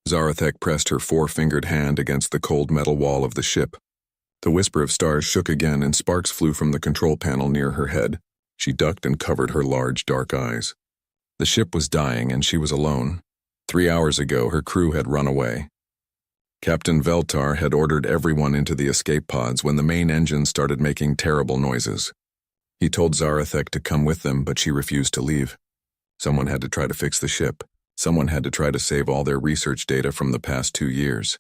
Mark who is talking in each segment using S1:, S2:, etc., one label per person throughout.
S1: Zarathek pressed her four-fingered hand against the cold metal wall of the ship. The whisper of stars shook again and sparks flew from the control panel near her head. She ducked and covered her large, dark eyes. The ship was dying and she was alone. 3 hours ago, her crew had run away. Captain Veltar had ordered everyone into the escape pods when the main engine started making terrible noises. He told Zarathek to come with them, but she refused to leave. Someone had to try to fix the ship. Someone had to try to save all their research data from the past 2 years.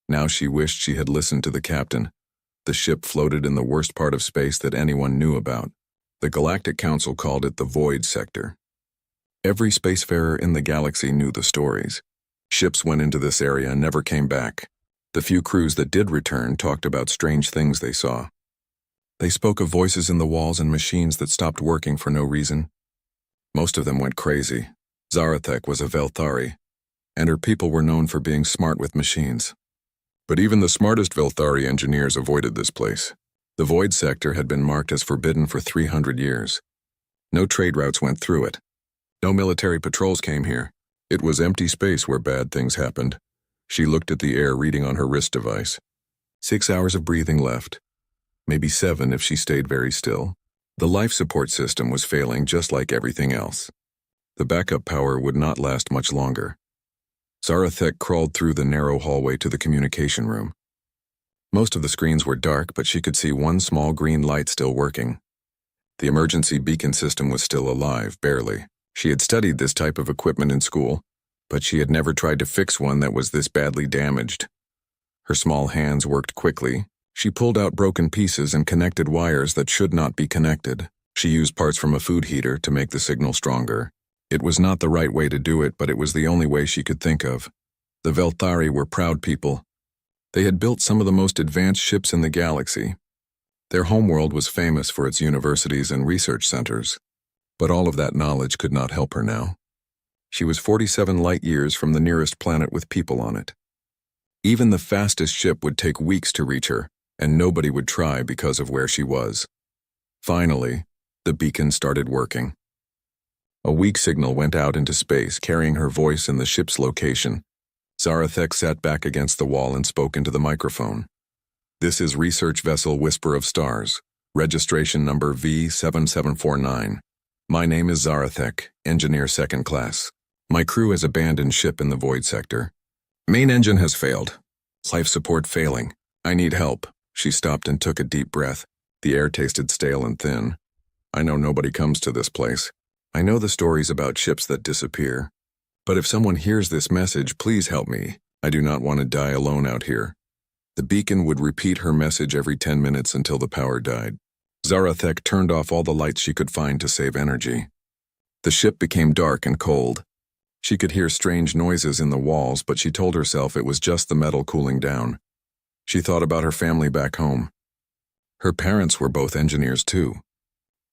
S1: Now she wished she had listened to the captain. The ship floated in the worst part of space that anyone knew about. The Galactic Council called it the Void Sector. Every spacefarer in the galaxy knew the stories. Ships went into this area and never came back. The few crews that did return talked about strange things they saw. They spoke of voices in the walls and machines that stopped working for no reason. Most of them went crazy. Zarathek was a Velthari, and her people were known for being smart with machines. But even the smartest Velthari engineers avoided this place. The Void Sector had been marked as forbidden for 300 years. No trade routes went through it. No military patrols came here. It was empty space where bad things happened. She looked at the air reading on her wrist device. 6 hours of breathing left. Maybe 7 if she stayed very still. The life support system was failing just like everything else. The backup power would not last much longer. Zarathek crawled through the narrow hallway to the communication room. Most of the screens were dark, but she could see one small green light still working. The emergency beacon system was still alive, barely. She had studied this type of equipment in school, but she had never tried to fix one that was this badly damaged. Her small hands worked quickly. She pulled out broken pieces and connected wires that should not be connected. She used parts from a food heater to make the signal stronger. It was not the right way to do it, but it was the only way she could think of. The Velthari were proud people. They had built some of the most advanced ships in the galaxy. Their homeworld was famous for its universities and research centers. But all of that knowledge could not help her now. She was 47 light years from the nearest planet with people on it. Even the fastest ship would take weeks to reach her, and nobody would try because of where she was. Finally, the beacon started working. A weak signal went out into space, carrying her voice and the ship's location. Zarathek sat back against the wall and spoke into the microphone. "This is Research Vessel Whisper of Stars, registration number V7749. My name is Zarathek, Engineer Second Class. My crew has abandoned ship in the Void Sector. Main engine has failed. Life support failing. I need help." She stopped and took a deep breath. The air tasted stale and thin. "I know nobody comes to this place. I know the stories about ships that disappear. But if someone hears this message, please help me. I do not want to die alone out here." The beacon would repeat her message every 10 minutes until the power died. Zarathek turned off all the lights she could find to save energy. The ship became dark and cold. She could hear strange noises in the walls, but she told herself it was just the metal cooling down. She thought about her family back home. Her parents were both engineers too.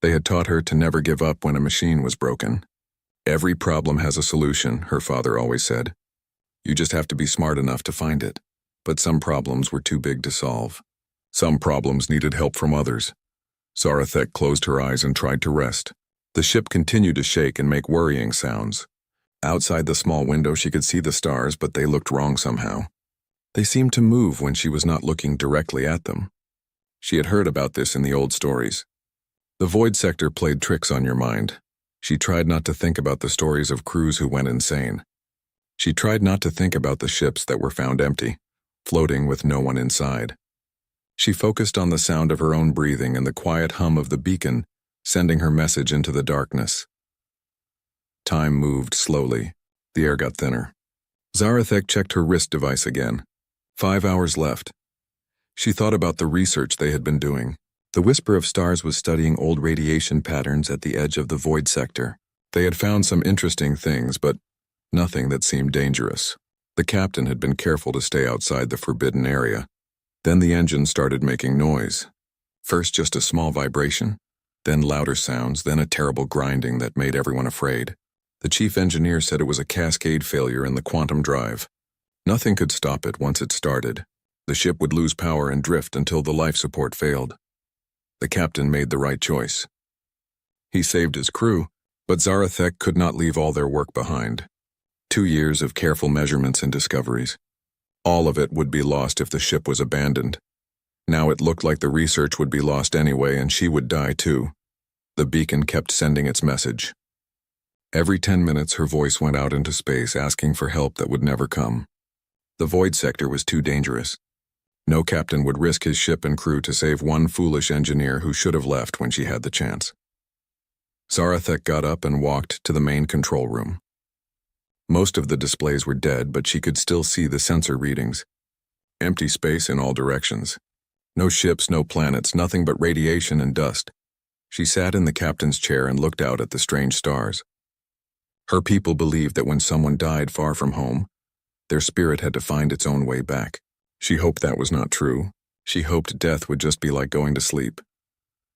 S1: They had taught her to never give up when a machine was broken. "Every problem has a solution," her father always said. "You just have to be smart enough to find it." But some problems were too big to solve. Some problems needed help from others. Zarathek closed her eyes and tried to rest. The ship continued to shake and make worrying sounds. Outside the small window she could see the stars, but they looked wrong somehow. They seemed to move when she was not looking directly at them. She had heard about this in the old stories. The Void Sector played tricks on your mind. She tried not to think about the stories of crews who went insane. She tried not to think about the ships that were found empty, floating with no one inside. She focused on the sound of her own breathing and the quiet hum of the beacon, sending her message into the darkness. Time moved slowly. The air got thinner. Zarathek checked her wrist device again. 5 hours left. She thought about the research they had been doing. The Whisper of Stars was studying old radiation patterns at the edge of the Void Sector. They had found some interesting things, but nothing that seemed dangerous. The captain had been careful to stay outside the forbidden area. Then the engine started making noise. First just a small vibration, then louder sounds, then a terrible grinding that made everyone afraid. The chief engineer said it was a cascade failure in the quantum drive. Nothing could stop it once it started. The ship would lose power and drift until the life support failed. The captain made the right choice. He saved his crew, but Zarathek could not leave all their work behind. 2 years of careful measurements and discoveries. All of it would be lost if the ship was abandoned. Now it looked like the research would be lost anyway, and she would die too. The beacon kept sending its message. Every 10 minutes her voice went out into space asking for help that would never come. The void sector was too dangerous. No captain would risk his ship and crew to save one foolish engineer who should have left when she had the chance. Zarathek got up and walked to the main control room. Most of the displays were dead, but she could still see the sensor readings. Empty space in all directions. No ships, no planets, nothing but radiation and dust. She sat in the captain's chair and looked out at the strange stars. Her people believed that when someone died far from home, their spirit had to find its own way back. She hoped that was not true. She hoped death would just be like going to sleep.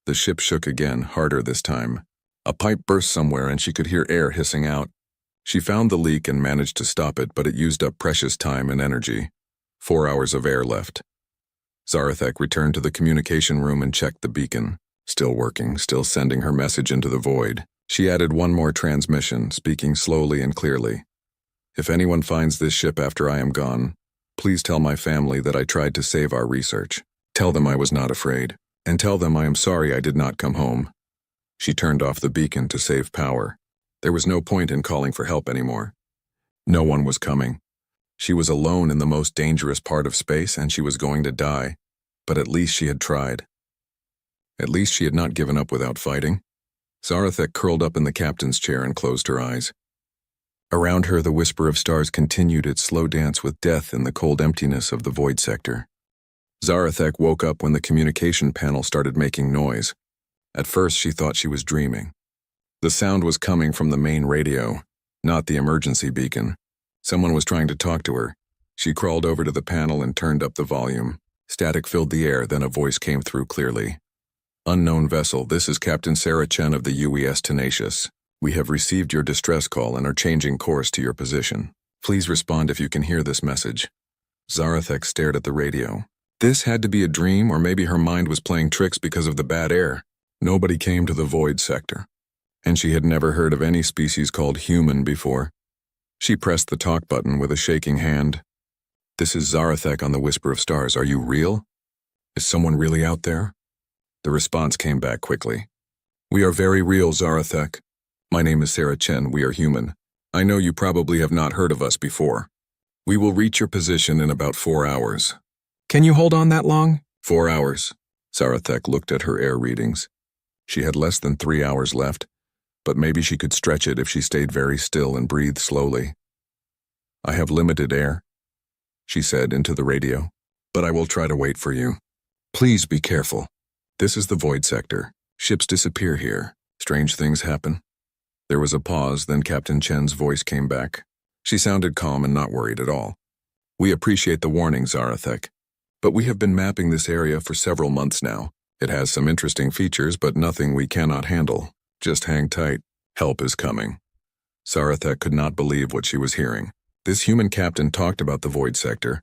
S1: The ship shook again, harder this time. A pipe burst somewhere and she could hear air hissing out. She found the leak and managed to stop it, but it used up precious time and energy. 4 hours of air left. Zarathek returned to the communication room and checked the beacon. Still working, still sending her message into the void. She added one more transmission, speaking slowly and clearly. If anyone finds this ship after I am gone, please tell my family that I tried to save our research. Tell them I was not afraid. And tell them I am sorry I did not come home. She turned off the beacon to save power. There was no point in calling for help anymore. No one was coming. She was alone in the most dangerous part of space, and she was going to die. But at least she had tried. At least she had not given up without fighting. Zarathek curled up in the captain's chair and closed her eyes. Around her, the whisper of stars continued its slow dance with death in the cold emptiness of the void sector. Zarathek woke up when the communication panel started making noise. At first, she thought she was dreaming. The sound was coming from the main radio, not the emergency beacon. Someone was trying to talk to her. She crawled over to the panel and turned up the volume. Static filled the air, then a voice came through clearly. Unknown vessel, this is Captain Sarah Chen of the UES Tenacious. We have received your distress call and are changing course to your position. Please respond if you can hear this message. Zarathek stared at the radio. This had to be a dream, or maybe her mind was playing tricks because of the bad air. Nobody came to the void sector. And she had never heard of any species called human before. She pressed the talk button with a shaking hand. This is Zarathek on the Whisper of Stars. Are you real? Is someone really out there? The response came back quickly. We are very real, Zarathek. My name is Sarah Chen. We are human. I know you probably have not heard of us before. We will reach your position in about 4 hours. Can you hold on that long? 4 hours. Zarathek looked at her air readings. She had less than 3 hours left, but maybe she could stretch it if she stayed very still and breathed slowly. I have limited air, she said into the radio, but I will try to wait for you. Please be careful. This is the void sector. Ships disappear here. Strange things happen. There was a pause, then Captain Chen's voice came back. She sounded calm and not worried at all. We appreciate the warning, Zarathek, but we have been mapping this area for several months now. It has some interesting features, but nothing we cannot handle. Just hang tight. Help is coming. Zarathek could not believe what she was hearing. This human captain talked about the void sector,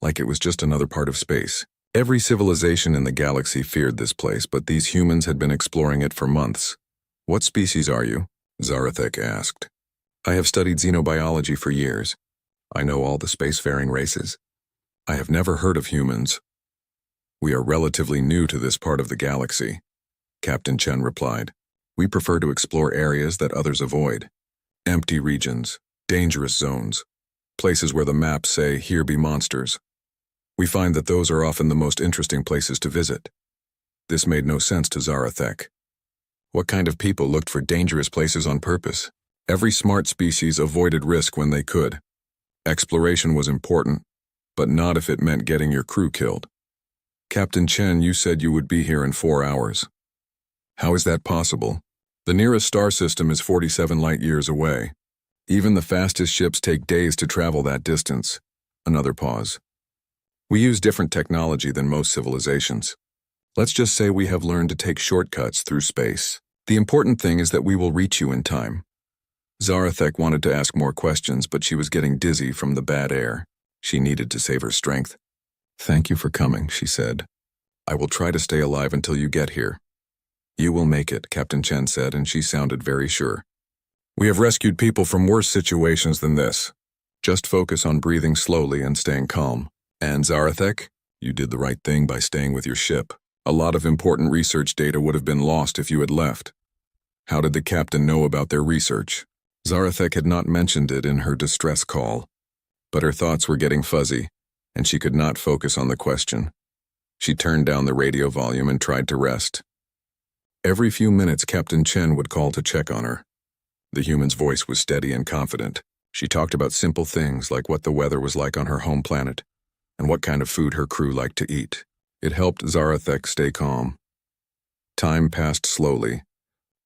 S1: like it was just another part of space. Every civilization in the galaxy feared this place, but these humans had been exploring it for months. What species are you? Zarathek asked. I have studied xenobiology for years. I know all the spacefaring races. I have never heard of humans. We are relatively new to this part of the galaxy, Captain Chen replied. We prefer to explore areas that others avoid. Empty regions, dangerous zones, places where the maps say, here be monsters. We find that those are often the most interesting places to visit. This made no sense to Zarathek. What kind of people looked for dangerous places on purpose? Every smart species avoided risk when they could. Exploration was important, but not if it meant getting your crew killed. Captain Chen, you said you would be here in 4 hours. How is that possible? The nearest star system is 47 light-years away. Even the fastest ships take days to travel that distance. Another pause. We use different technology than most civilizations. Let's just say we have learned to take shortcuts through space. The important thing is that we will reach you in time. Zarathek wanted to ask more questions, but she was getting dizzy from the bad air. She needed to save her strength. Thank you for coming, she said. I will try to stay alive until you get here. You will make it, Captain Chen said, and she sounded very sure. We have rescued people from worse situations than this. Just focus on breathing slowly and staying calm. And Zarathek, you did the right thing by staying with your ship. A lot of important research data would have been lost if you had left. How did the captain know about their research? Zarathek had not mentioned it in her distress call, but her thoughts were getting fuzzy, and she could not focus on the question. She turned down the radio volume and tried to rest. Every few minutes, Captain Chen would call to check on her. The human's voice was steady and confident. She talked about simple things like what the weather was like on her home planet and what kind of food her crew liked to eat. It helped Zarathek stay calm. Time passed slowly.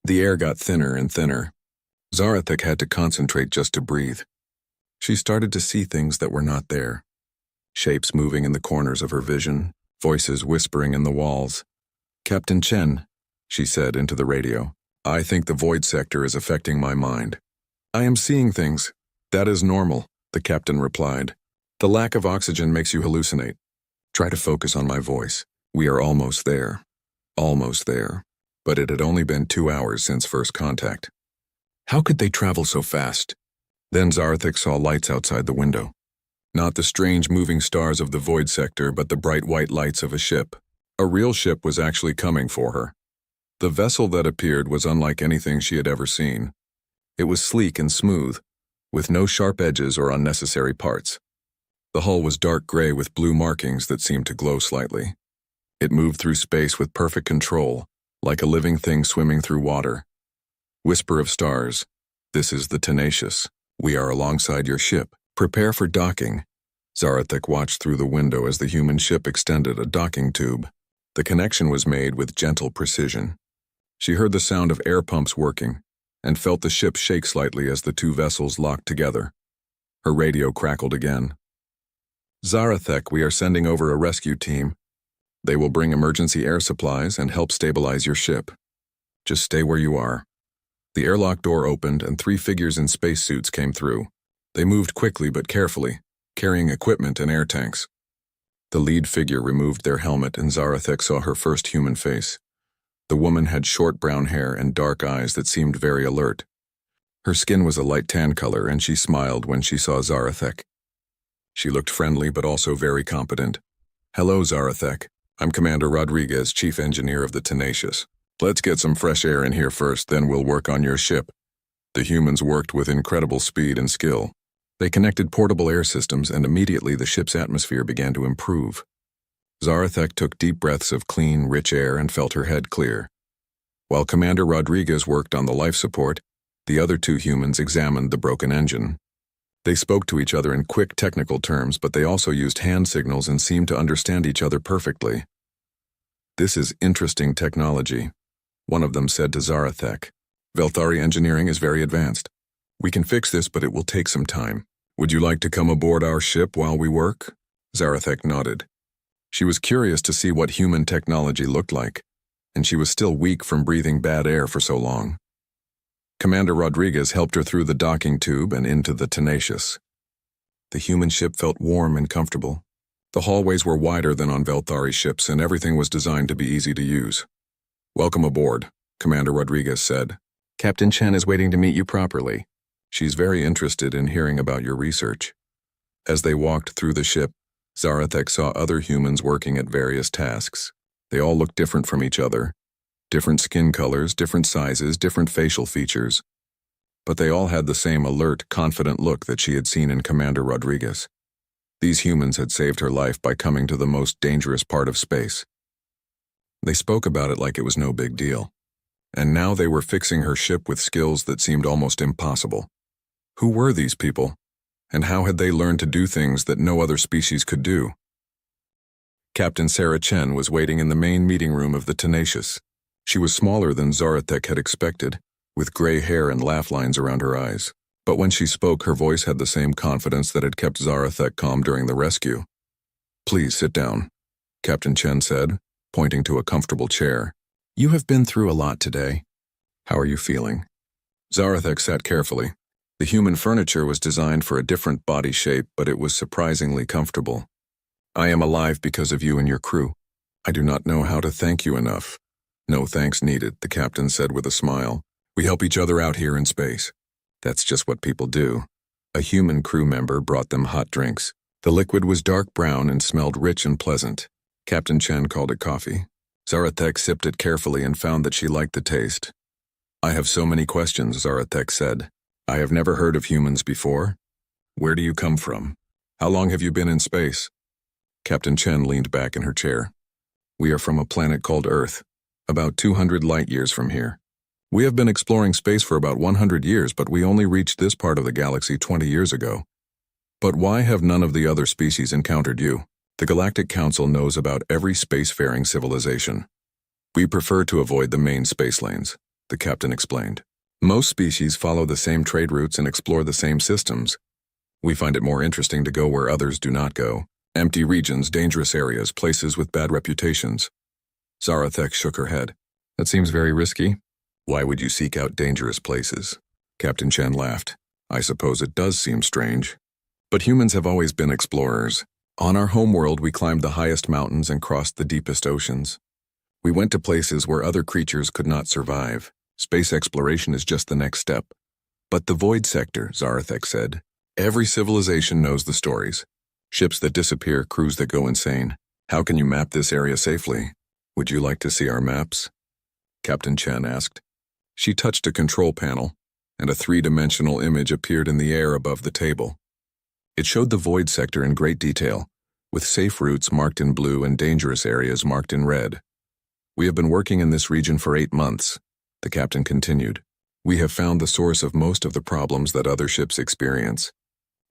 S1: The air got thinner and thinner. Zarathek had to concentrate just to breathe. She started to see things that were not there. Shapes moving in the corners of her vision, voices whispering in the walls. "Captain Chen," she said into the radio, "I think the void sector is affecting my mind. I am seeing things. That is normal," the captain replied. "The lack of oxygen makes you hallucinate. Try to focus on my voice. We are almost there. Almost there." But it had only been 2 hours since first contact. How could they travel so fast? Then Zarathek saw lights outside the window. Not the strange moving stars of the void sector, but the bright white lights of a ship. A real ship was actually coming for her. The vessel that appeared was unlike anything she had ever seen. It was sleek and smooth, with no sharp edges or unnecessary parts. The hull was dark gray with blue markings that seemed to glow slightly. It moved through space with perfect control, like a living thing swimming through water. Whisper of stars. "This is the Tenacious. We are alongside your ship. Prepare for docking." Zarathek watched through the window as the human ship extended a docking tube. The connection was made with gentle precision. She heard the sound of air pumps working and felt the ship shake slightly as the two vessels locked together. Her radio crackled again. "Zarathek, we are sending over a rescue team. They will bring emergency air supplies and help stabilize your ship. Just stay where you are." The airlock door opened and 3 figures in spacesuits came through. They moved quickly but carefully, carrying equipment and air tanks. The lead figure removed their helmet and Zarathek saw her first human face. The woman had short brown hair and dark eyes that seemed very alert. Her skin was a light tan color and she smiled when she saw Zarathek. She looked friendly but also very competent. "Hello, Zarathek. I'm Commander Rodriguez, Chief Engineer of the Tenacious. Let's get some fresh air in here first, then we'll work on your ship." The humans worked with incredible speed and skill. They connected portable air systems and immediately the ship's atmosphere began to improve. Zarathek took deep breaths of clean, rich air and felt her head clear. While Commander Rodriguez worked on the life support, the other 2 humans examined the broken engine. They spoke to each other in quick technical terms, but they also used hand signals and seemed to understand each other perfectly. "This is interesting technology," one of them said to Zarathek. "Velthari engineering is very advanced. We can fix this, but it will take some time. Would you like to come aboard our ship while we work?" Zarathek nodded. She was curious to see what human technology looked like, and she was still weak from breathing bad air for so long. Commander Rodriguez helped her through the docking tube and into the Tenacious. The human ship felt warm and comfortable. The hallways were wider than on Velthari ships, and everything was designed to be easy to use. "Welcome aboard," Commander Rodriguez said. "Captain Chen is waiting to meet you properly. She's very interested in hearing about your research." As they walked through the ship, Zarathek saw other humans working at various tasks. They all looked different from each other. Different skin colors, different sizes, different facial features. But they all had the same alert, confident look that she had seen in Commander Rodriguez. These humans had saved her life by coming to the most dangerous part of space. They spoke about it like it was no big deal. And now they were fixing her ship with skills that seemed almost impossible. Who were these people? And how had they learned to do things that no other species could do? Captain Sarah Chen was waiting in the main meeting room of the Tenacious. She was smaller than Zarathek had expected, with gray hair and laugh lines around her eyes. But when she spoke, her voice had the same confidence that had kept Zarathek calm during the rescue. "Please sit down," Captain Chen said, pointing to a comfortable chair. "You have been through a lot today. How are you feeling?" Zarathek sat carefully. The human furniture was designed for a different body shape, but it was surprisingly comfortable. "I am alive because of you and your crew. I do not know how to thank you enough." "No thanks needed," the captain said with a smile. "We help each other out here in space. That's just what people do. A human crew member brought them hot drinks. The liquid was dark brown and smelled rich and pleasant. Captain Chen called it coffee. Zarathek sipped it carefully and found that she liked the taste. I have so many questions, Zarathek said. I have never heard of humans before. Where do you come from? How long have you been in space? Captain Chen leaned back in her chair. We are from a planet called Earth, about 200 light years from here. We have been exploring space for about 100 years, but we only reached this part of the galaxy 20 years ago. But why have none of the other species encountered you? The Galactic Council knows about every spacefaring civilization. We prefer to avoid the main space lanes, the captain explained. Most species follow the same trade routes and explore the same systems. We find it more interesting to go where others do not go. Empty regions, dangerous areas, places with bad reputations. Zarathek shook her head. That seems very risky. Why would you seek out dangerous places? Captain Chen laughed. I suppose it does seem strange. But humans have always been explorers. On our homeworld, we climbed the highest mountains and crossed the deepest oceans. We went to places where other creatures could not survive. Space exploration is just the next step. But the void sector, Zarathek said. Every civilization knows the stories. Ships that disappear, crews that go insane. How can you map this area safely? Would you like to see our maps? Captain Chen asked. She touched a control panel, and a three-dimensional image appeared in the air above the table. It showed the void sector in great detail, with safe routes marked in blue and dangerous areas marked in red. We have been working in this region for 8 months, the captain continued. We have found the source of most of the problems that other ships experience.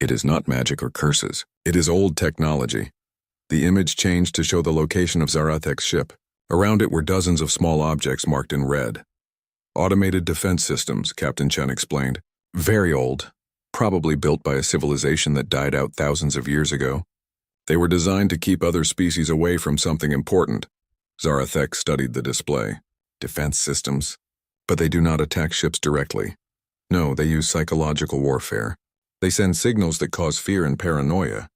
S1: It is not magic or curses. It is old technology. The image changed to show the location of Zarathek's ship. Around it were dozens of small objects marked in red. Automated defense systems, Captain Chen explained. Very old. Probably built by a civilization that died out thousands of years ago. They were designed to keep other species away from something important. Zarathek studied the display. Defense systems. But they do not attack ships directly. No, they use psychological warfare. They send signals that cause fear and paranoia.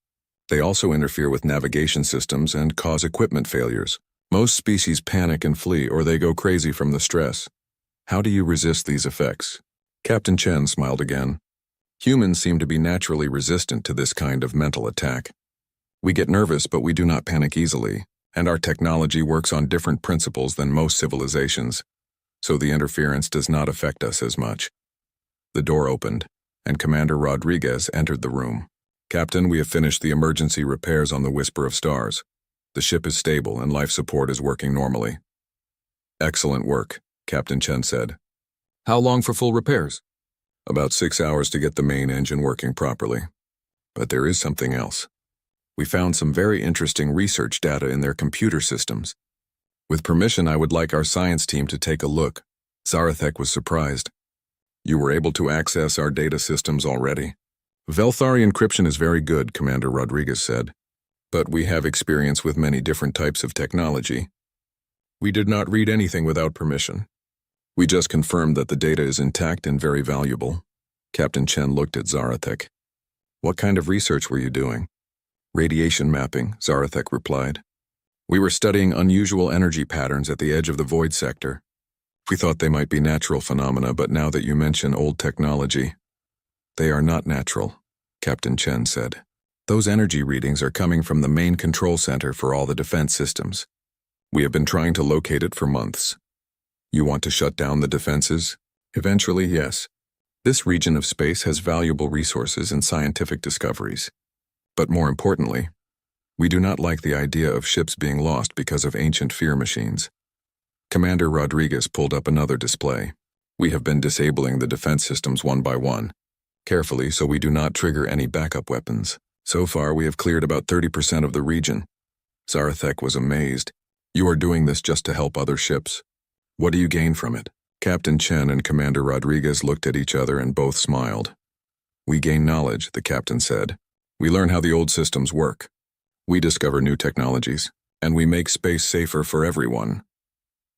S1: They also interfere with navigation systems and cause equipment failures. Most species panic and flee, or they go crazy from the stress. How do you resist these effects? Captain Chen smiled again. Humans seem to be naturally resistant to this kind of mental attack. We get nervous, but we do not panic easily, and our technology works on different principles than most civilizations, so the interference does not affect us as much. The door opened, and Commander Rodriguez entered the room. Captain, we have finished the emergency repairs on the Whisper of Stars. The ship is stable and life support is working normally. Excellent work, Captain Chen said. How long for full repairs? About 6 hours to get the main engine working properly. But there is something else. We found some very interesting research data in their computer systems. With permission, I would like our science team to take a look. Zarathek was surprised. You were able to access our data systems already. Velthari encryption is very good, Commander Rodriguez said. But we have experience with many different types of technology. We did not read anything without permission. We just confirmed that the data is intact and very valuable. Captain Chen looked at Zarathek. What kind of research were you doing? Radiation mapping, Zarathek replied. We were studying unusual energy patterns at the edge of the void sector. We thought they might be natural phenomena, but now that you mention old technology, they are not natural, Captain Chen said. Those energy readings are coming from the main control center for all the defense systems. We have been trying to locate it for months. You want to shut down the defenses? Eventually, yes. This region of space has valuable resources and scientific discoveries. But more importantly, we do not like the idea of ships being lost because of ancient fear machines. Commander Rodriguez pulled up another display. We have been disabling the defense systems one by one, carefully so we do not trigger any backup weapons. So far, we have cleared about 30% of the region. Zarathek was amazed. You are doing this just to help other ships. What do you gain from it? Captain Chen and Commander Rodriguez looked at each other and both smiled. We gain knowledge, the captain said. We learn how the old systems work. We discover new technologies, and we make space safer for everyone.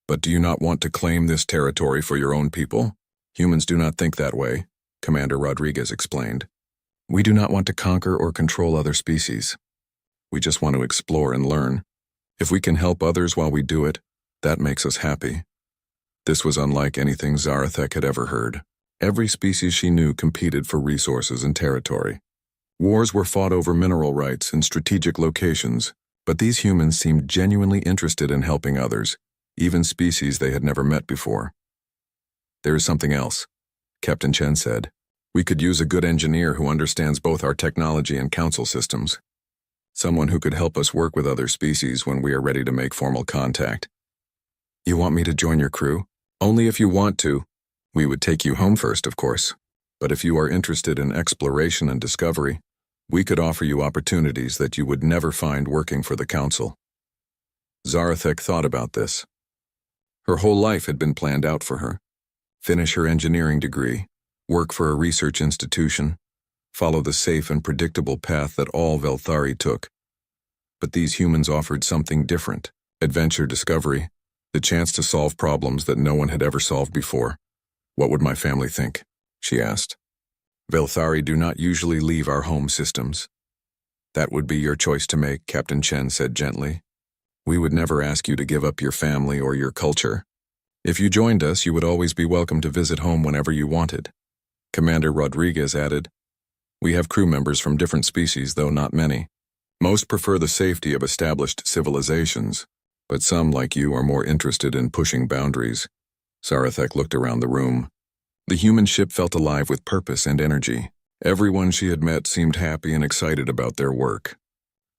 S1: But do you not want to claim this territory for your own people? Humans do not think that way, Commander Rodriguez explained. We do not want to conquer or control other species. We just want to explore and learn. If we can help others while we do it, that makes us happy. This was unlike anything Zarathek had ever heard. Every species she knew competed for resources and territory. Wars were fought over mineral rights and strategic locations, but these humans seemed genuinely interested in helping others, even species they had never met before. "There is something else," Captain Chen said. "We could use a good engineer who understands both our technology and council systems. Someone who could help us work with other species when we are ready to make formal contact." "You want me to join your crew?" "Only if you want to. We would take you home first, of course. But if you are interested in exploration and discovery, we could offer you opportunities that you would never find working for the council." Zarathek thought about this. Her whole life had been planned out for her. Finish her engineering degree, work for a research institution, follow the safe and predictable path that all Velthari took. But these humans offered something different: adventure, discovery, the chance to solve problems that no one had ever solved before. "What would my family think?" she asked. "Velthari do not usually leave our home systems." "That would be your choice to make," Captain Chen said gently. "We would never ask you to give up your family or your culture. If you joined us, you would always be welcome to visit home whenever you wanted." Commander Rodriguez added, "We have crew members from different species, though not many. Most prefer the safety of established civilizations, but some, like you, are more interested in pushing boundaries." Zarathek looked around the room. The human ship felt alive with purpose and energy. Everyone she had met seemed happy and excited about their work.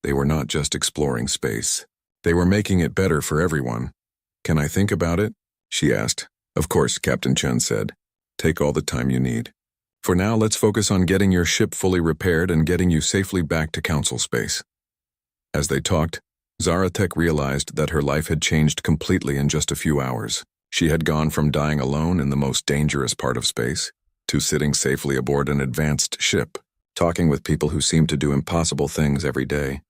S1: They were not just exploring space. They were making it better for everyone. "Can I think about it?" she asked. "Of course," Captain Chen said. "Take all the time you need. For now, let's focus on getting your ship fully repaired and getting you safely back to council space." As they talked, Zarathek realized that her life had changed completely in just a few hours. She had gone from dying alone in the most dangerous part of space to sitting safely aboard an advanced ship, talking with people who seemed to do impossible things every day.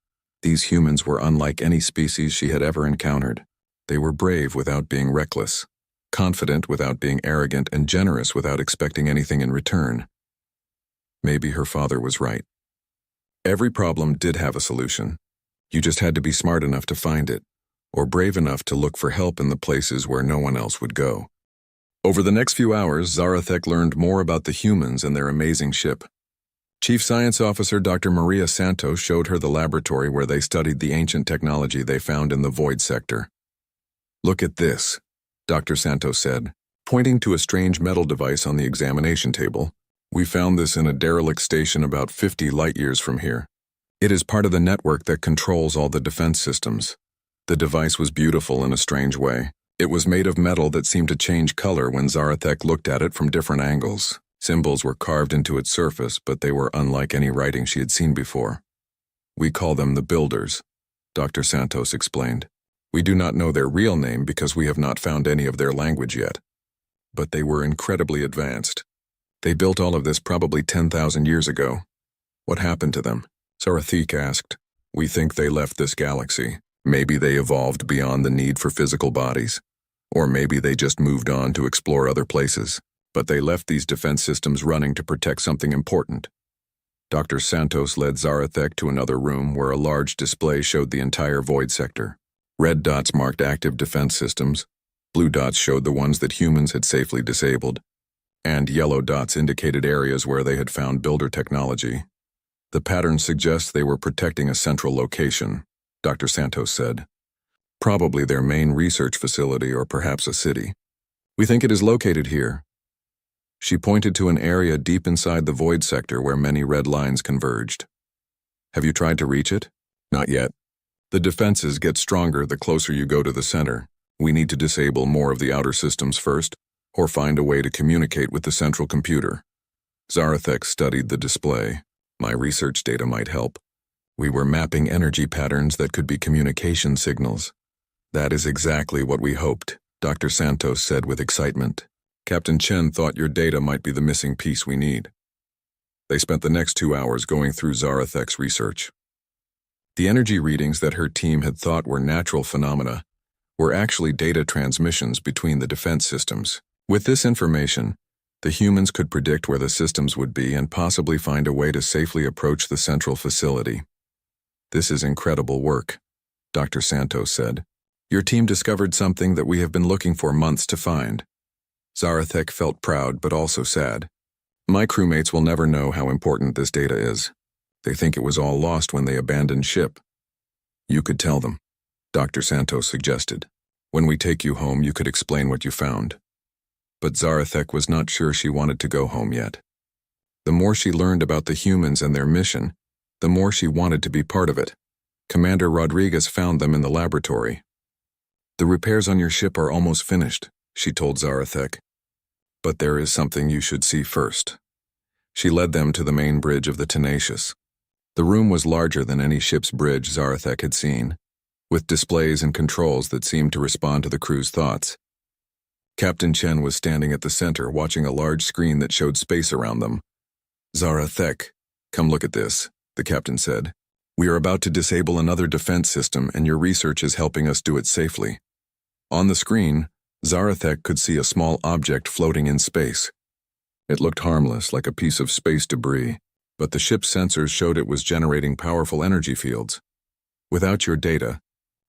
S1: These humans were unlike any species she had ever encountered. They were brave without being reckless, confident without being arrogant, and generous without expecting anything in return. Maybe her father was right. Every problem did have a solution. You just had to be smart enough to find it, or brave enough to look for help in the places where no one else would go. Over the next few hours, Zarathek learned more about the humans and their amazing ship. Chief Science Officer Dr. Maria Santos showed her the laboratory where they studied the ancient technology they found in the void sector. "Look at this," Dr. Santos said, pointing to a strange metal device on the examination table. "We found this in a derelict station about 50 light-years from here. It is part of the network that controls all the defense systems." The device was beautiful in a strange way. It was made of metal that seemed to change color when Zarathek looked at it from different angles. Symbols were carved into its surface, but they were unlike any writing she had seen before. "We call them the Builders," Dr. Santos explained. "We do not know their real name because we have not found any of their language yet. But they were incredibly advanced. They built all of this probably 10,000 years ago." "What happened to them?" Zarathek asked. "We think they left this galaxy. Maybe they evolved beyond the need for physical bodies. Or maybe they just moved on to explore other places. But they left these defense systems running to protect something important." Dr. Santos led Zarathek to another room where a large display showed the entire void sector. Red dots marked active defense systems, blue dots showed the ones that humans had safely disabled, and yellow dots indicated areas where they had found builder technology. "The pattern suggests they were protecting a central location," Dr. Santos said. "Probably their main research facility or perhaps a city. We think it is located here." She pointed to an area deep inside the void sector where many red lines converged. "Have you tried to reach it?" "Not yet. The defenses get stronger the closer you go to the center. We need to disable more of the outer systems first, or find a way to communicate with the central computer." Zarathek studied the display. "My research data might help. We were mapping energy patterns that could be communication signals." "That is exactly what we hoped," Dr. Santos said with excitement. "Captain Chen thought your data might be the missing piece we need." They spent the next 2 hours going through Zarathek's research. The energy readings that her team had thought were natural phenomena were actually data transmissions between the defense systems. With this information, the humans could predict where the systems would be and possibly find a way to safely approach the central facility. "This is incredible work," Dr. Santos said. "Your team discovered something that we have been looking for months to find." Zarathek felt proud but also sad. My crewmates will never know how important this data is. They think it was all lost when they abandoned ship. You could tell them, Dr. Santos suggested. When we take you home, you could explain what you found. But Zarathek was not sure she wanted to go home yet. The more she learned about the humans and their mission, the more she wanted to be part of it. Commander Rodriguez found them in the laboratory. The repairs on your ship are almost finished, she told Zarathek. But there is something you should see first. She led them to the main bridge of the Tenacious. The room was larger than any ship's bridge Zarathek had seen, with displays and controls that seemed to respond to the crew's thoughts. Captain Chen was standing at the center, watching a large screen that showed space around them. Zarathek, come look at this, the captain said. We are about to disable another defense system, and your research is helping us do it safely. On the screen, Zarathek could see a small object floating in space. It looked harmless, like a piece of space debris, but the ship's sensors showed it was generating powerful energy fields. Without your data,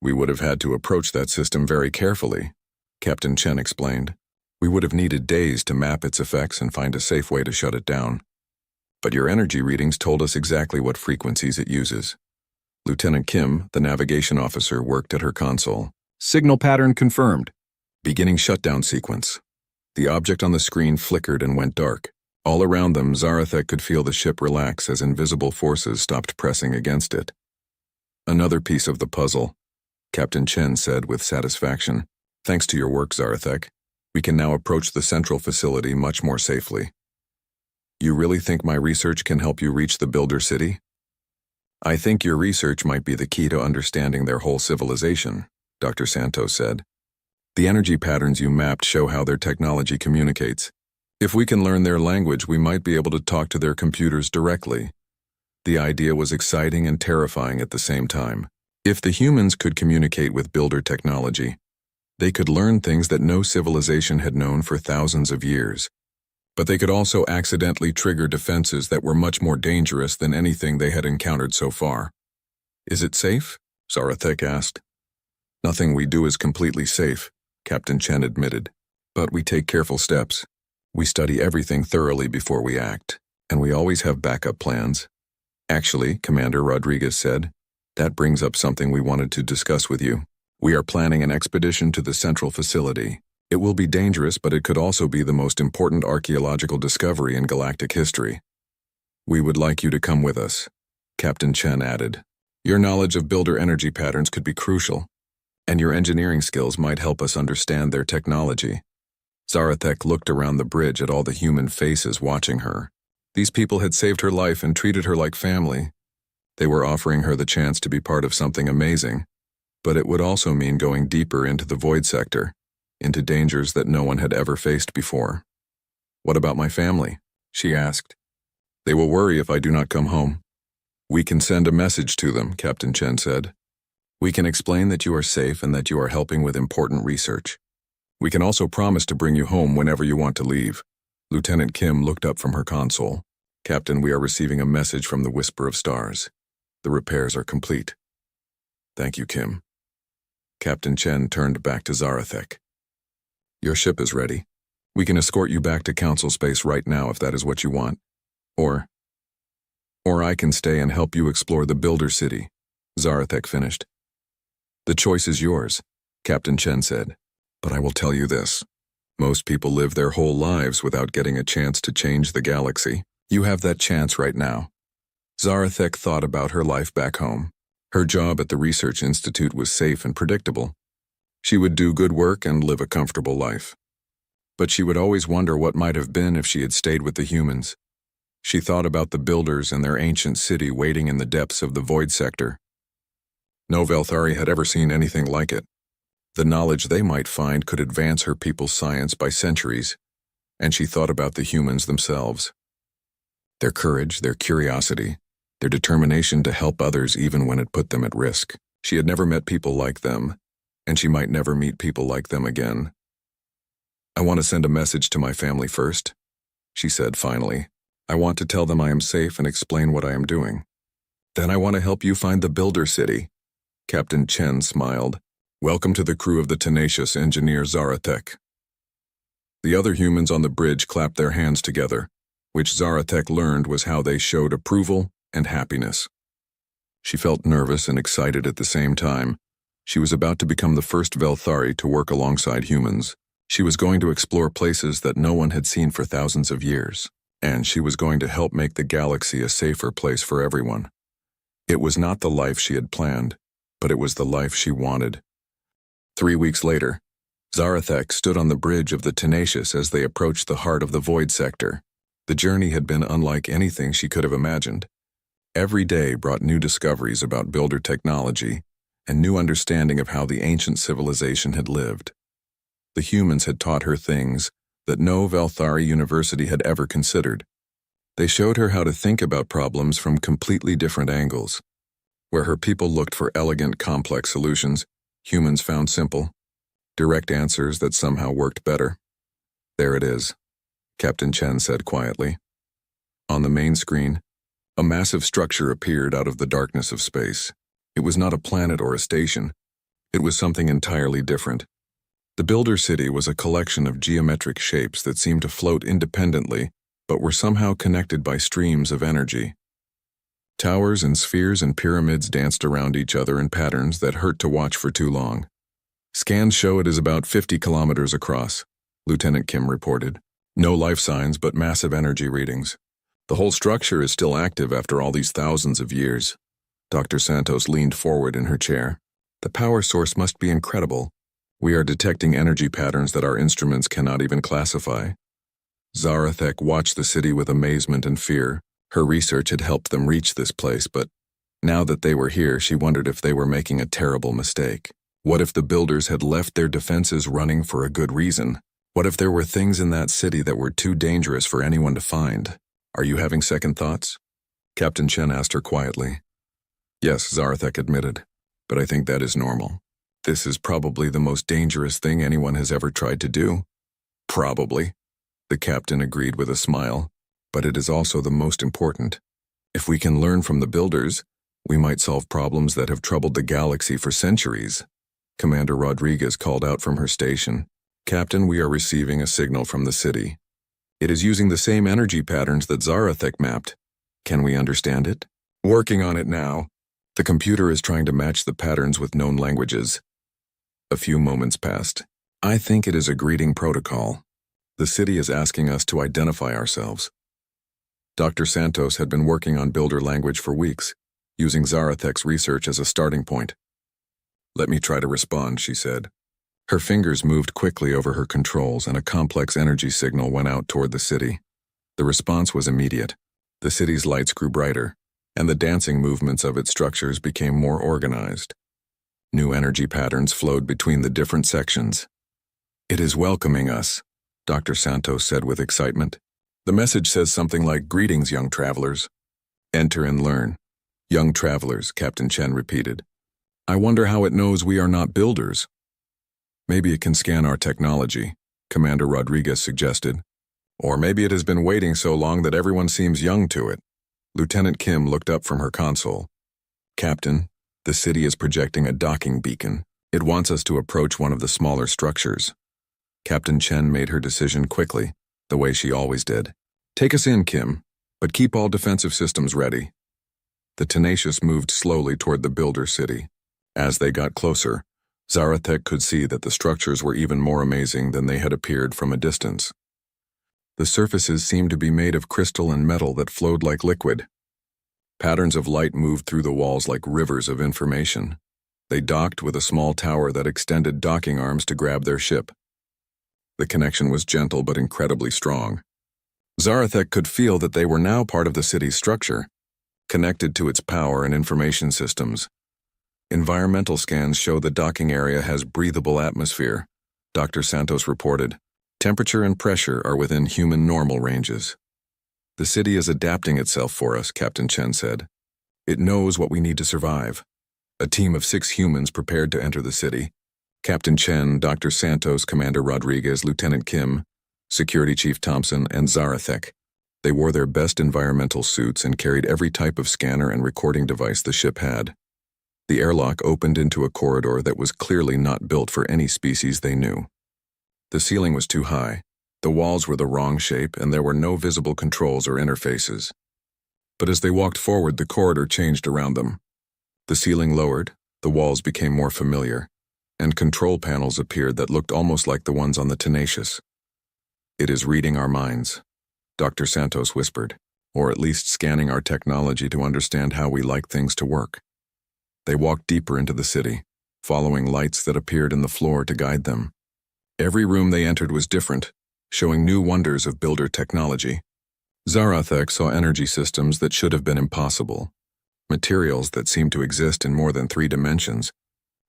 S1: we would have had to approach that system very carefully, Captain Chen explained. We would have needed days to map its effects and find a safe way to shut it down. But your energy readings told us exactly what frequencies it uses. Lieutenant Kim, the navigation officer, worked at her console. Signal pattern confirmed. Beginning shutdown sequence. The object on the screen flickered and went dark. All around them, Zarathek could feel the ship relax as invisible forces stopped pressing against it. Another piece of the puzzle, Captain Chen said with satisfaction. Thanks to your work, Zarathek, we can now approach the central facility much more safely. You really think my research can help you reach the Builder City? I think your research might be the key to understanding their whole civilization, Dr. Santos said. The energy patterns you mapped show how their technology communicates. If we can learn their language, we might be able to talk to their computers directly. The idea was exciting and terrifying at the same time. If the humans could communicate with Builder technology, they could learn things that no civilization had known for thousands of years. But they could also accidentally trigger defenses that were much more dangerous than anything they had encountered so far. Is it safe? Zarathek asked. Nothing we do is completely safe, Captain Chen admitted. But we take careful steps. We study everything thoroughly before we act, and we always have backup plans. Actually, Commander Rodriguez said, that brings up something we wanted to discuss with you. We are planning an expedition to the central facility. It will be dangerous, but it could also be the most important archaeological discovery in galactic history. We would like you to come with us, Captain Chen added. Your knowledge of Builder energy patterns could be crucial, and your engineering skills might help us understand their technology. Zarathek looked around the bridge at all the human faces watching her. These people had saved her life and treated her like family. They were offering her the chance to be part of something amazing, but it would also mean going deeper into the void sector, into dangers that no one had ever faced before. What about my family? She asked. They will worry if I do not come home. We can send a message to them, Captain Chen said. We can explain that you are safe and that you are helping with important research. We can also promise to bring you home whenever you want to leave. Lieutenant Kim looked up from her console. Captain, we are receiving a message from the Whisper of Stars. The repairs are complete. Thank you, Kim. Captain Chen turned back to Zarathek. Your ship is ready. We can escort you back to Council space right now if that is what you want. Or I can stay and help you explore the Builder City, Zarathek finished. The choice is yours, Captain Chen said. But I will tell you this. Most people live their whole lives without getting a chance to change the galaxy. You have that chance right now. Zarathek thought about her life back home. Her job at the Research Institute was safe and predictable. She would do good work and live a comfortable life. But she would always wonder what might have been if she had stayed with the humans. She thought about the builders and their ancient city waiting in the depths of the void sector. No Velthari had ever seen anything like it. The knowledge they might find could advance her people's science by centuries, and she thought about the humans themselves. Their courage, their curiosity, their determination to help others even when it put them at risk. She had never met people like them, and she might never meet people like them again. I want to send a message to my family first, she said finally. I want to tell them I am safe and explain what I am doing. Then I want to help you find the Builder City. Captain Chen smiled. Welcome to the crew of the tenacious engineer Zarathek. The other humans on the bridge clapped their hands together, which Zarathek learned was how they showed approval and happiness. She felt nervous and excited at the same time. She was about to become the first Velthari to work alongside humans. She was going to explore places that no one had seen for thousands of years, and she was going to help make the galaxy a safer place for everyone. It was not the life she had planned, but it was the life she wanted. 3 weeks later, Zarathek stood on the bridge of the Tenacious as they approached the heart of the Void sector. The journey had been unlike anything she could have imagined. Every day brought new discoveries about builder technology and new understanding of how the ancient civilization had lived. The humans had taught her things that no Velthari university had ever considered. They showed her how to think about problems from completely different angles. Where her people looked for elegant, complex solutions, humans found simple, direct answers that somehow worked better. "There it is," Captain Chen said quietly. On the main screen, a massive structure appeared out of the darkness of space. It was not a planet or a station. It was something entirely different. The Builder City was a collection of geometric shapes that seemed to float independently, but were somehow connected by streams of energy. Towers and spheres and pyramids danced around each other in patterns that hurt to watch for too long. "Scans show it is about 50 kilometers across," Lieutenant Kim reported. "No life signs, but massive energy readings. The whole structure is still active after all these thousands of years." Dr. Santos leaned forward in her chair. "The power source must be incredible. We are detecting energy patterns that our instruments cannot even classify." Zarathek watched the city with amazement and fear. Her research had helped them reach this place, but now that they were here, she wondered if they were making a terrible mistake. What if the builders had left their defenses running for a good reason? What if there were things in that city that were too dangerous for anyone to find? "Are you having second thoughts?" Captain Chen asked her quietly. "Yes," Zarathek admitted, "but I think that is normal. This is probably the most dangerous thing anyone has ever tried to do." "Probably," the captain agreed with a smile, "but it is also the most important. If we can learn from the builders, we might solve problems that have troubled the galaxy for centuries." Commander Rodriguez called out from her station. "Captain, we are receiving a signal from the city. It is using the same energy patterns that Zarathek mapped. Can we understand it?" "Working on it now. The computer is trying to match the patterns with known languages." A few moments passed. "I think it is a greeting protocol. The city is asking us to identify ourselves." Dr. Santos had been working on builder language for weeks, using Zarathek's research as a starting point. "Let me try to respond," she said. Her fingers moved quickly over her controls and a complex energy signal went out toward the city. The response was immediate. The city's lights grew brighter, and the dancing movements of its structures became more organized. New energy patterns flowed between the different sections. "It is welcoming us," Dr. Santos said with excitement. "The message says something like, 'Greetings, young travelers. Enter and learn.'" "Young travelers," Captain Chen repeated. "I wonder how it knows we are not builders." "Maybe it can scan our technology," Commander Rodriguez suggested. "Or maybe it has been waiting so long that everyone seems young to it." Lieutenant Kim looked up from her console. "Captain, the city is projecting a docking beacon. It wants us to approach one of the smaller structures." Captain Chen made her decision quickly, the way she always did. "Take us in, Kim, but keep all defensive systems ready." The Tenacious moved slowly toward the builder city. As they got closer, Zarathek could see that the structures were even more amazing than they had appeared from a distance. The surfaces seemed to be made of crystal and metal that flowed like liquid. Patterns of light moved through the walls like rivers of information. They docked with a small tower that extended docking arms to grab their ship. The connection was gentle but incredibly strong. Zarathek could feel that they were now part of the city's structure, connected to its power and information systems. "Environmental scans show the docking area has breathable atmosphere," Dr. Santos reported. "Temperature and pressure are within human normal ranges." "The city is adapting itself for us," Captain Chen said. "It knows what we need to survive." A team of 6 humans prepared to enter the city. Captain Chen, Dr. Santos, Commander Rodriguez, Lieutenant Kim, Security Chief Thompson, and Zarathek. They wore their best environmental suits and carried every type of scanner and recording device the ship had. The airlock opened into a corridor that was clearly not built for any species they knew. The ceiling was too high, The walls were the wrong shape, and there were no visible controls or interfaces. But as they walked forward, the corridor changed around them. The ceiling lowered, the walls became more familiar, and control panels appeared that looked almost like the ones on the Tenacious. "It is reading our minds," Dr. Santos whispered, "or at least scanning our technology to understand how we like things to work." They walked deeper into the city, following lights that appeared in the floor to guide them. Every room they entered was different, showing new wonders of builder technology. Zarathek saw energy systems that should have been impossible, materials that seemed to exist in more than 3 dimensions,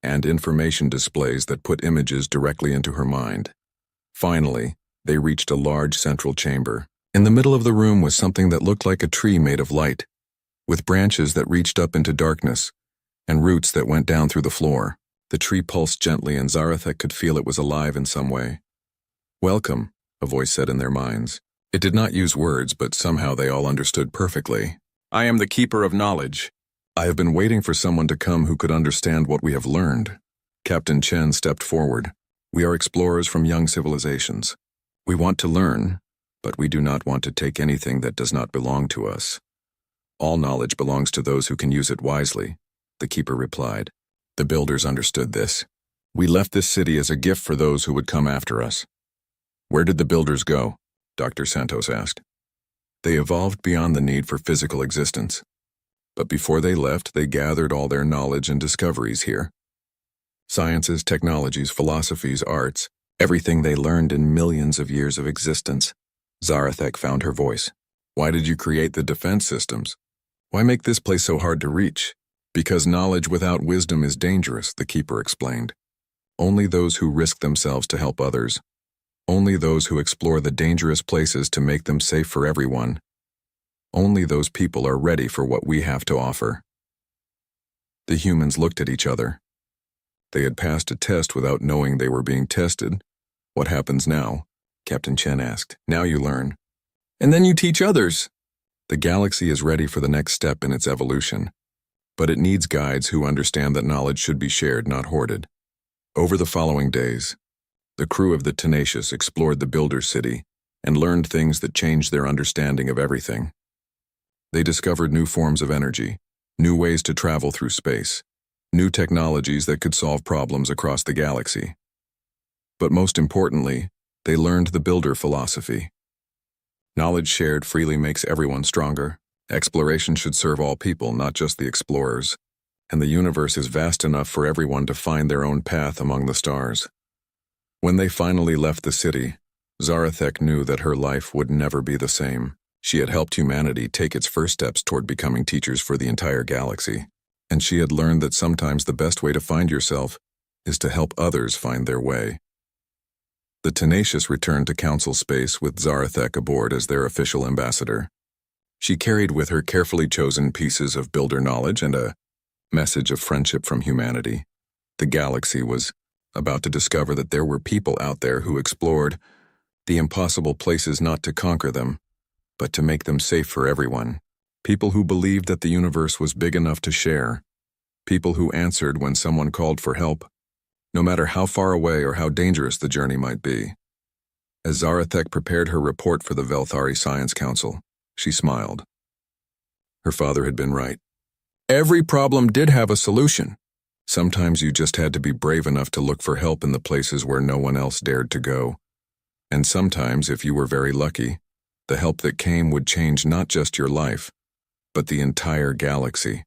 S1: and information displays that put images directly into her mind. Finally, they reached a large central chamber. In the middle of the room was something that looked like a tree made of light, with branches that reached up into darkness, and roots that went down through the floor. The tree pulsed gently, and Zarathek could feel it was alive in some way. "Welcome," a voice said in their minds. It did not use words, but somehow they all understood perfectly. "I am the Keeper of Knowledge. I have been waiting for someone to come who could understand what we have learned." Captain Chen stepped forward. "We are explorers from young civilizations. We want to learn, but we do not want to take anything that does not belong to us. All knowledge belongs to those who can use it wisely," the Keeper replied. The builders understood this. "We left this city as a gift for those who would come after us." "Where did the builders go?" Dr. Santos asked. "They evolved beyond the need for physical existence. But before they left, they gathered all their knowledge and discoveries here. Sciences, technologies, philosophies, arts, everything they learned in millions of years of existence." Zarathek found her voice. "Why did you create the defense systems? Why make this place so hard to reach?" "Because knowledge without wisdom is dangerous," the Keeper explained. "Only those who risk themselves to help others. Only those who explore the dangerous places to make them safe for everyone. Only those people are ready for what we have to offer." The humans looked at each other. They had passed a test without knowing they were being tested. "What happens now?" Captain Chen asked. "Now you learn. And then you teach others." The galaxy is ready for the next step in its evolution, but it needs guides who understand that knowledge should be shared, not hoarded. Over the following days, the crew of the Tenacious explored the Builder City and learned things that changed their understanding of everything. They discovered new forms of energy, new ways to travel through space, new technologies that could solve problems across the galaxy. But most importantly, they learned the Builder philosophy. Knowledge shared freely makes everyone stronger. Exploration should serve all people, not just the explorers. And the universe is vast enough for everyone to find their own path among the stars. When they finally left the city, Zarathek knew that her life would never be the same. She had helped humanity take its first steps toward becoming teachers for the entire galaxy, and she had learned that sometimes the best way to find yourself is to help others find their way. The Tenacious returned to Council space with Zarathek aboard as their official ambassador. She carried with her carefully chosen pieces of builder knowledge and a message of friendship from humanity. The galaxy was about to discover that there were people out there who explored the impossible places not to conquer them, but to make them safe for everyone. People who believed that the universe was big enough to share. People who answered when someone called for help, no matter how far away or how dangerous the journey might be. As Zarathek prepared her report for the Velthari Science Council, she smiled. Her father had been right. Every problem did have a solution. Sometimes you just had to be brave enough to look for help in the places where no one else dared to go. And sometimes, if you were very lucky, the help that came would change not just your life, but the entire galaxy.